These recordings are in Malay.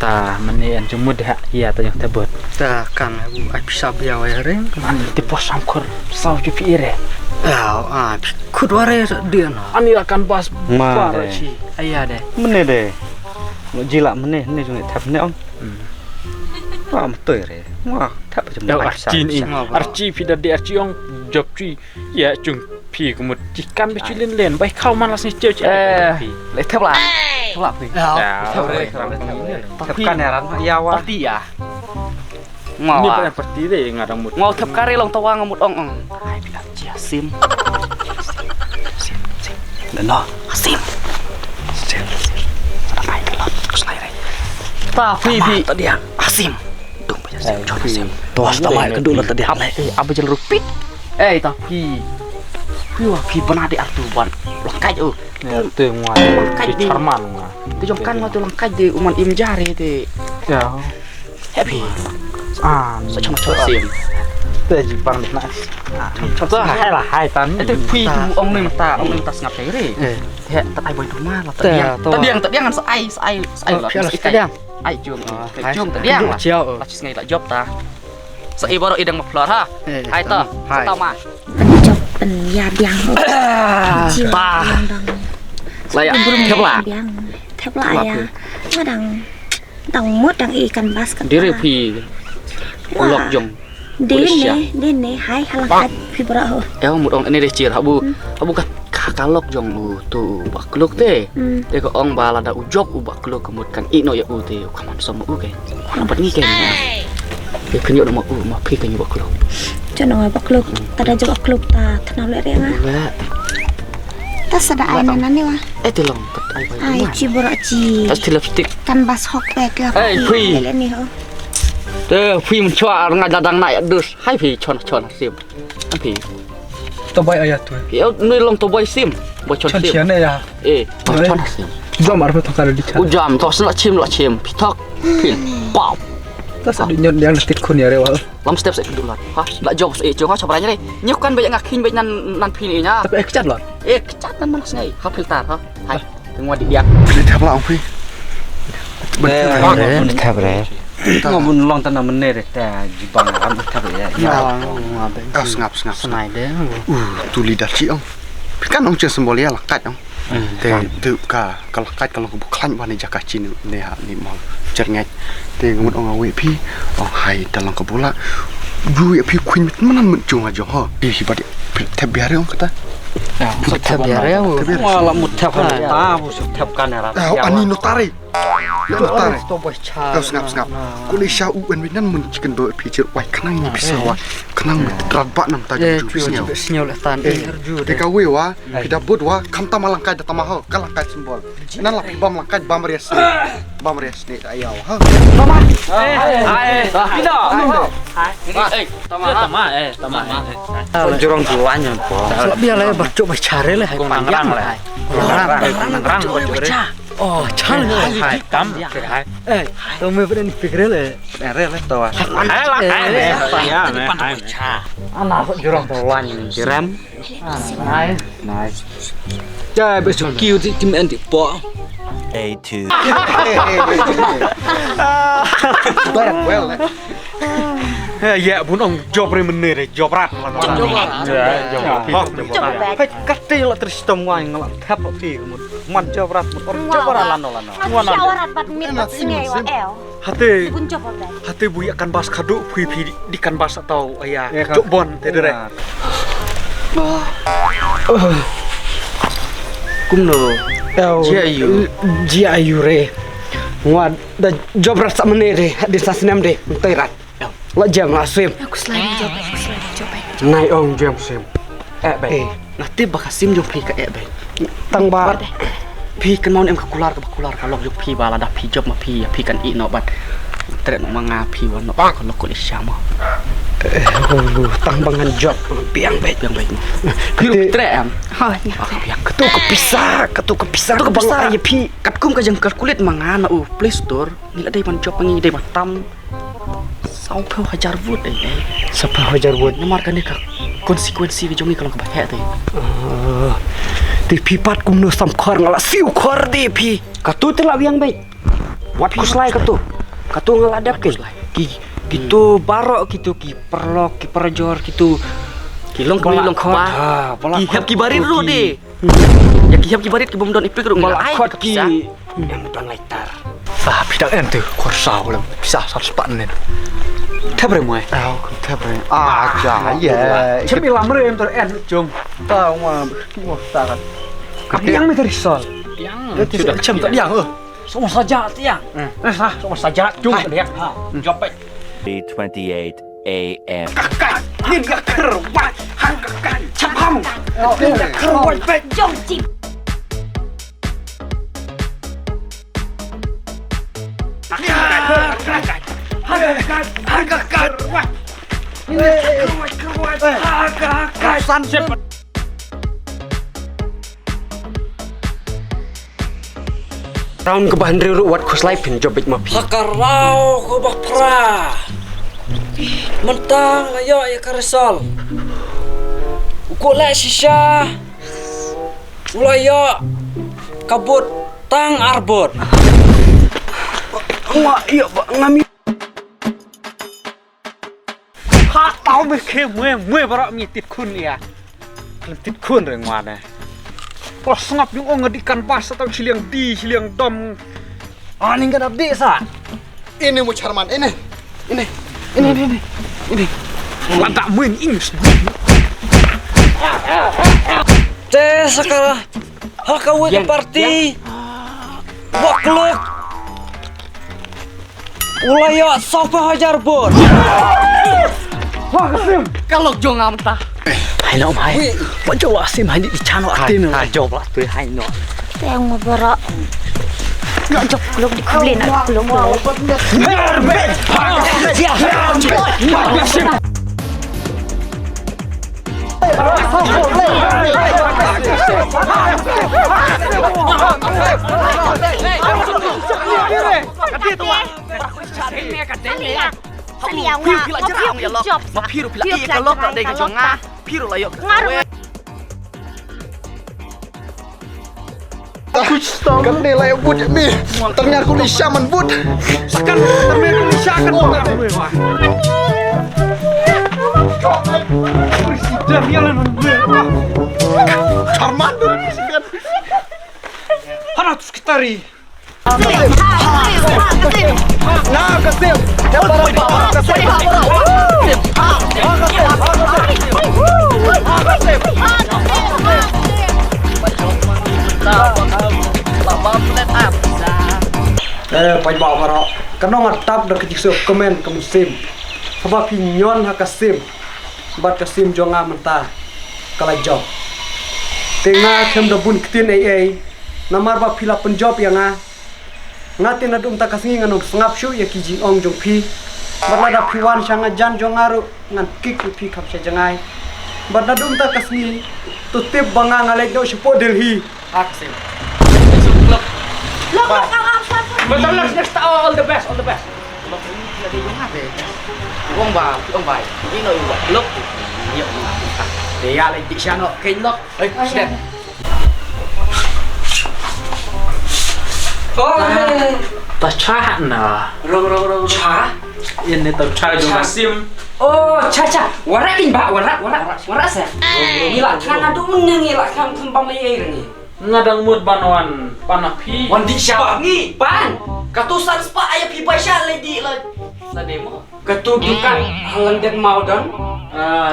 ta mani an jumud ha ya ta yang tebut ta kan ai bisa biar ya reng man ti pos samkur sau ju pire kudware dia no ani akan pas Ma para deh. chi aya deh Mene deh. Lo jila mene ne jung thap ne ong. Wah mtoi re. Wah thap jum Đâu ai archi ni archi phi da de archi ong job chi ya chung phi của một chỉ căn bị chuyện lên bayเข้ามาแล้วสิเจอ Lại thap lại. Thap lại phi. Thap kan ya ran ya wa. pasti ya ini pada seperti deh ngadang mut ngau thap kare long tawang ngamut ong ai bilang chia sim Lên nó. sim ai kelot keslai re tapi tadi ya sim dong punya sim coba sim Tos ta mai kedul tadi hap. apa jalan rupit tapi wah pernah di artuban lengkap từ ngoài cái charman mà cái dòng căn nó từ lengkap di uman im jari di ya happy sao cho nó chơi sim từ chỉ bằng được nãy cho hai là hai tấn itu phi ông này mà ta ngap thấy re thế ta ai boy rumah lah ta diang kan sai lah ai chuông ta diang lah Chiao. là ngay lại job ta sai baru idang maplor ha hai ta tao mà ចប់បញ្ញាយ៉ាងជាបា layak thép lạ យ៉ាងថែបឡាយ៉ាមកដងមុតដងអ៊ីកាន់បាសកាន់ diri phi lok jong ឌីនេះហើយហឡកាច់ពីប្រហោ eo một ông ini deh cir habu kalok jong tu bakluk teh dia ke ong bala da ujob u bakluk kemut kan ino ya u teh kaman sama u ke dapat ni kayaknya ke kenyo nama u ma phi kenyo bakluk ចនងបក្លុកតរចបក្លុកតាថ្នមលេរៀង Enggak. តសដាអៃណានេះវ៉ា Tilong tet ai អៃ bai. ជីបរជី Tas di lipstick. កាន់បាសហុកបែកឡានេះហ៎ Phi mun chua ngai dadang nai dus. Hai phi chon sim. An phi. tao bay ayat tuh Phi ni long to boy sim. Boy chon sim. cian ya Chon sim. jom arba to kala di chan Ujam to sela chim. Phi tok. Phi. Pau. tas ada nyon yang letit kun ya rewal Lam step sek dulu lah. Ha, dak job sek jo ha cobranya ni. Nyuk kan banyak ngakin banyak nan phi ni nya. tapi ekcat loh Kecat nan manas ngai. Ha filter ha. Hai. Tengok di dia. Thap lại ông phi. Thap re. Ngomong long tanah mene re ta jibang ram thap re. Ngap Senai deh. tu lidah ci ong kan ong chen sembol ya lakat ong te tu ka lakat kalau ku klan ban jaka cin ne ha ni mau cernget te ngut ong awe pi ong hai dalam kebola bu ya pi kuin mana mencung aja ha di hibat te biar ong kata Thap biar ya. Malah mut thap ta busuk thap kan ya ram. ani notari notari To boy cha. kau ngap ku li sha u en winan mun chicken do pi cer wai kanang ni bisa wa kanang terat bak nam ta ju bisnya Senyol tan. te ka we wa kita bud wa kam ta malangkai da tamaho kalangkai sembol nan la bam langkai bam res ni ayau ha Jorong duanya po. Biar lah baca cari lah. pangrang lah pangrang Oh, cari lah. hai cắm hai Tôi mới vẫn pikir lah. Ere le to. Anak Jorong duanya jeram. nice Jai besok kiu di tim anti po. A2. well Ya bun ông job re mene re job rat. Hai kate la terus tomwa ngelak thap phi mut. Man job rat mut or job rat lano. មកជាអរ៉ាត់បាត់មានបាត់ស្ងេវ៉ាអែល Hati គុនចប់អត់ដែរ hati buya kan bas kado phi di kan bas atau ayah cuk bon te re. Kumno. Jia ayu re ngwa da job rat samene re di sasnem de teirat la jam la swim aku selalu jawab nai ong jam swim Baik. Nanti bakasim jom phi ka baik. tang ba Phi kan mau em kakular kalau jok phi bala dah phi job ma phi kan i no bat. Tret no manga phi wan no kalau ko le syama. tang bangan job piang baik Phi tret am.ហើយ ketu kepisah Tu ka bang ay phi kat kum ka jang kalkulit manga na u Play Store. Nila dai man job pangi dai batam. Sau pheu hajar wut ai. sapa hajar buat Nomor kan ka konsekuensi ke jom ni kalau ka bahaya tu. ti pipat kumno sam khor ngala siu khor di pi katu te la wiang baik wat kuslai katu Katu ngaladap ke. Gitu barok gitu kiper lok kiper jor gitu. Kilong kemilong kebah. Kihap kibarit dulu deh. Ya kihap kibarit ke bomdon ipik dulu. Malakot ki. Yang mudah ngaitar. Bidang ente korsau lah bisa 100 nen. Tabre muai. Tabre. Aja ya. Cemi lamre em ter en jom. Tahu mah takat. Kapi yang meter sol. Yang Sudah cem tak diang Semua saja tiang. Semua saja jom dia. Jopek. 3:28 a.m. Ini dia keruat. Hangkakan cepam. Dia keruat baik. Jom cip. Tahun ke bahan riru wat kus laipin jobek mapi. Hakarau ko bakpra. Mentang ayo ya karesol. Uko la shisha. Ulaya kabut tang arbot. Wah iya ngami. Tahu berke mue barak mi tit kun ya. Tit kun reng mana. Kalau sengap yung ngedikan pas atau siliang dom. Ani kan abdi sa. Ini mu Charman, ini. Lantak main English. Teh sakara. Hakawe ke party. Wakluk. Ulaya sampai hajar bot. Kalau jong amta. Hai no mai. Wajo asim hani di channel atin no job lah tu hai no. Yang mau berak. Nak jok kuluk di kulin nak kuluk boleh. Seliang wah, job. Mapiru pila iya kalok tak dega jonga. Piru layo. Kan nilai bud mi. Ternyata kulisya man bud. Sekan termen kulisya kan bang gue wah. Presiden yang lain gue. Charman tu kan. Hana sekretari. Nah, Kasim. Pai bawa barok. Kanong ngatap dak kecik komen kemusim. Sebab pinyon hakasim. Bat kasim jonga mentah. Kala job. Tengah kem dabun ketin ai. Namar ba pila penjob yang ngatin adum ta kasingi nganong sengap syu ya kijing ong jong pi. Barada piwan sanga jan jongaru ngan kik pi kap sa jangai. Barada dum ta kasingi tutip banga ngalek do syu Delhi. Aksim. Betul lah, next all the best. Ông bà, ini no iwa. Look. Iya. Dia lagi di sana, kain lock. Step. ta cha na. Rong cha. Ini ta cha jong Kasim. Oh, cha. Warak din ba? Warak sa. Ila kan adu meneng ila kan kembang mayai ni. Ngadang mood banwan panapi. Wandi siapa ni? Pan. Katusan spa ayah pi baisha lady la. Sa demo. Ketudukan London mau dan.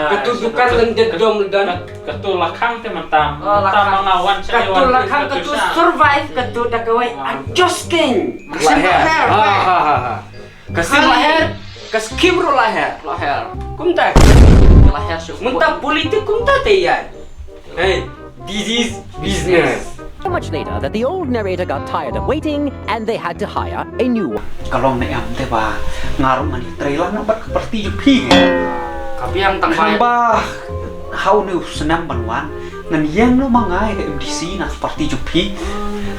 Ketudukan London dom dan. Ketu lakang teman-tam. Mangawan saya Ketu lakang ketu survive ketu dakawai adjusting. Lahir. Kesim lahir. Keskim ro lahir. Kumta. Lahir syuk. Munta politik kumta tayar. Hey, this is business. So much later that the old narrator got tired of waiting and they had to hire a new one. Kalau nek am teh ba ngaruh mani trailer nampak seperti jupi. Tapi yang tangkai. Ba hau nu senam banwan ngan yang no mangai ke MDC na seperti jupi.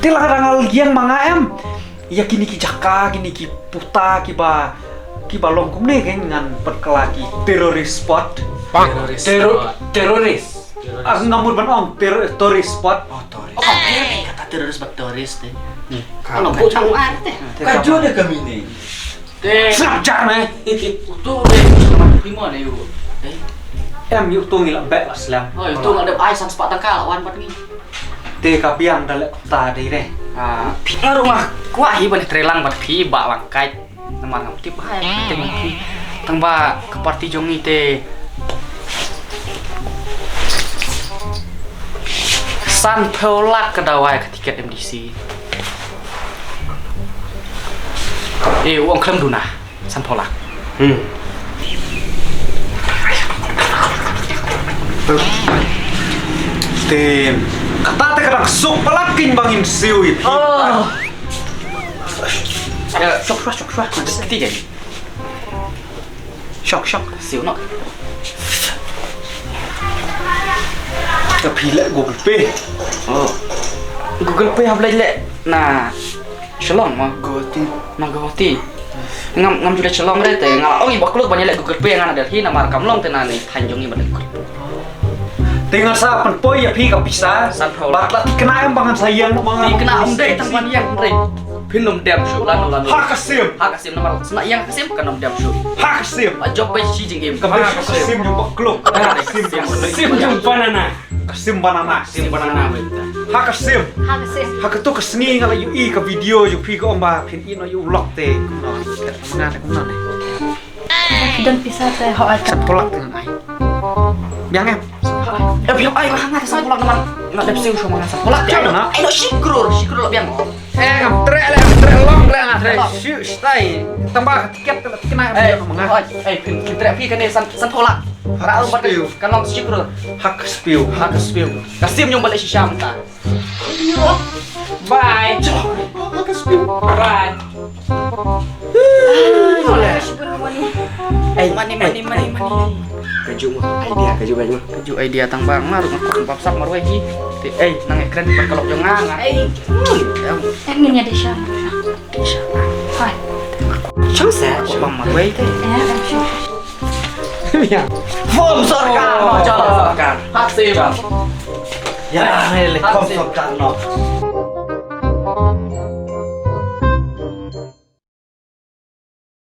Tila kadang yang mangaem. Ya kini ki jaka, kini ki puta ki ba longkum ne ngan perkelaki teroris spot. Teroris. Ngamur ban ong teroris spot. Kata teroris bak teroris deh. Kalau bukan arte. Kajo ada kami ni. Snap jar mày. Tu deh, sama primo nih yuk. Em yêu tôi là bẹ là slam. Oh, itu nggak ada ai san sepak tangkal lawan bat nih. Tê cà biang đã lệ ta đấy đây. Phi rumah kuah hi bani trelang bat phi ba langkai. Teman ngam tip hai tengah phi. Tang ba ke party jongi te. San tolak ke dawai ke tiket MDC. Uang klaim duna san tolak. Tìm kata teh kadang sok palakin bangin siu ya. Ya, shock. Ketiga. Shock. Siu nok. Tapi lệ Google Pay. Google Pay hab lele. Nah, shalom mah. Goti. Ngam sudah shalom deh teh. Ngalah ibu keluar banyak lele Google Pay yang ada di nama rekam long tenane tanjongi pada Google. Tinggal sa penpoy ya pi kapisa. Bakla kena em bangan sayang bangan. Kena deh tempat yang deh. Pinum dem syu lanu. Hakasim nomor sena yang kasim kan nom dem syu. Hakasim. Job bay si jing em. Hakasim yung baklok. Hakasim yung banana. Kasim banana. Hakasim. Hakato kesni ngala yu i ka video yu pi ko omba pin ino yu lock te. Mangane kumna ne. Dan bisa teh ho aja. Satolak dengan ai. Biang em. Biang ai hangat sa pulak naman. Nggak ada siu sama sa pulak. Ai no sikrur lo biang. Ngam tre long le ngam tre. Shu stai. Tambah tiket kena em mangane. Pin tre pi kan san pulak. Rao pada kan long sikrur. Hak spill. Kasim yung balik si Syam ta. Bye. Bye. Mani. Kaju idea tang bang ngaruh ngakak papsak maru aji. Nang ekran berkelok jong nganga. Enginnya di Syam. Hai. Chance bang maru ai teh. Form sarkar. Hak sih bang. Ya, ini form sarkar no.